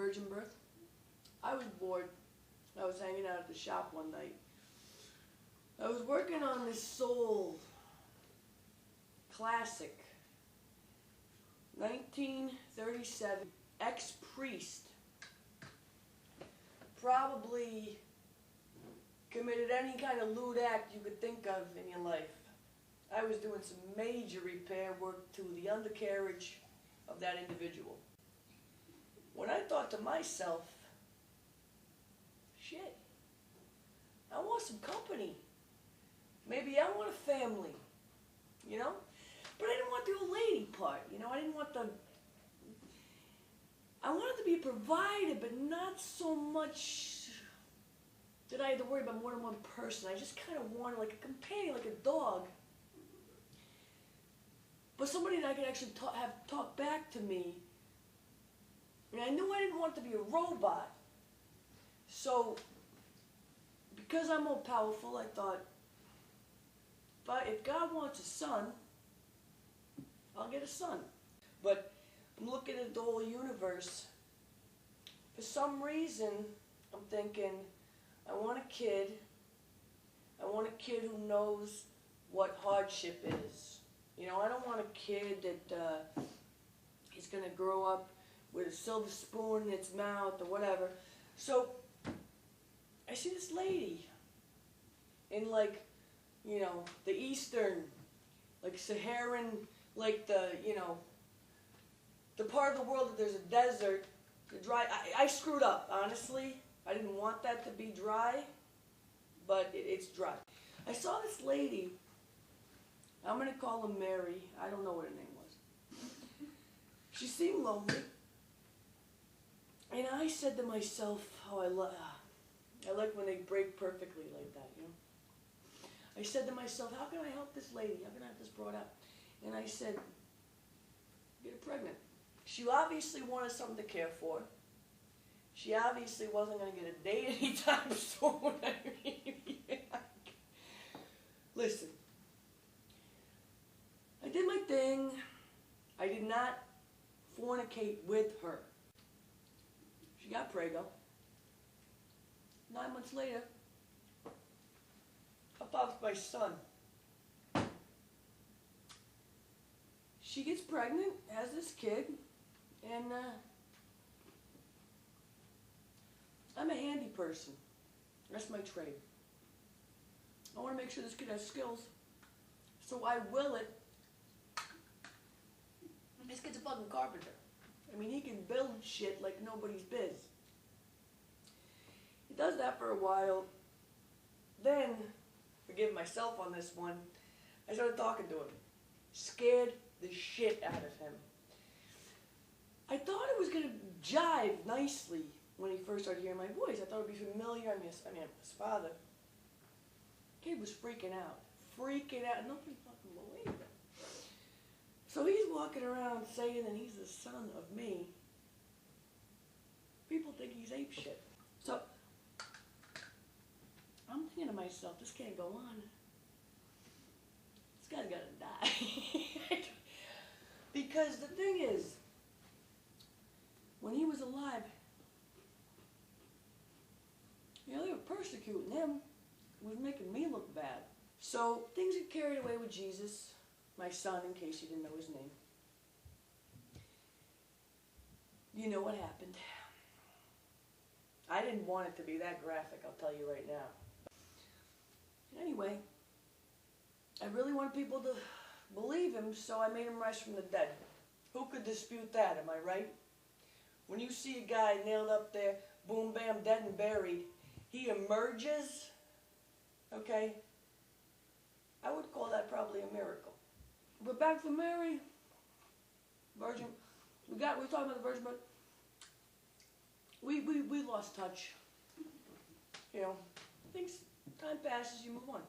virgin birth. I was bored. I was hanging out at the shop one night. I was working on this soul classic, 1937, ex-priest, probably committed any kind of lewd act you could think of in your life. I was doing some major repair work to the undercarriage of that individual. When I thought to myself, shit, I want some company. Maybe I want a family, you know? But I didn't want the old lady part, you know? I didn't want the... I wanted to be provided, but not so much that I had to worry about more than one person. I just kind of wanted like a companion, like a dog. But somebody that I could actually have talk back to me. And I knew I didn't want to be a robot. So, because I'm all powerful, I thought, if God wants a son, I'll get a son. But I'm looking at the whole universe. For some reason, I'm thinking, I want a kid. I want a kid who knows what hardship is. You know, I don't want a kid that is going to grow up with a silver spoon in its mouth or whatever. So, I see this lady in like, you know, the eastern, like Saharan, like the, you know, the part of the world that there's a desert, the dry. I screwed up, honestly. I didn't want that to be dry, but it's dry. I saw this lady, I'm going to call her Mary. I don't know what her name was. She seemed lonely. And I said to myself, oh, I like when they break perfectly like that, you know. I said to myself, how can I help this lady? How can I have this brought up? And I said, get her pregnant. She obviously wanted something to care for. She obviously wasn't going to get a date anytime soon. Listen, I did my thing. I did not fornicate with her. She got prego. 9 months later, up pops my son. She gets pregnant, has this kid, and I'm a handy person. That's my trade. I want to make sure this kid has skills, so I will it. This kid's a fucking carpenter. I mean, he can build shit like nobody's biz. He does that for a while. Then, forgive myself on this one, I started talking to him. Scared the shit out of him. I thought it was going to jive nicely when he first started hearing my voice. I thought it would be familiar. I mean, his father. Kid was freaking out. Freaking out. Nobody fucking believed it. So he's walking around saying that he's the son of me. People think he's ape shit. So, I'm thinking to myself, this can't go on. This guy's gotta die. Because the thing is, when he was alive, you know, they were persecuting him. It was making me look bad. So things get carried away with Jesus, my son, in case you didn't know his name. You know what happened. I didn't want it to be that graphic, I'll tell you right now. Anyway, I really wanted people to believe him, so I made him rise from the dead. Who could dispute that, am I right? When you see a guy nailed up there, boom, bam, dead and buried, he emerges, okay? I would call that probably a miracle. But back to Mary, Virgin, we're talking about the Virgin, but we lost touch. You know, things, time passes, you move on.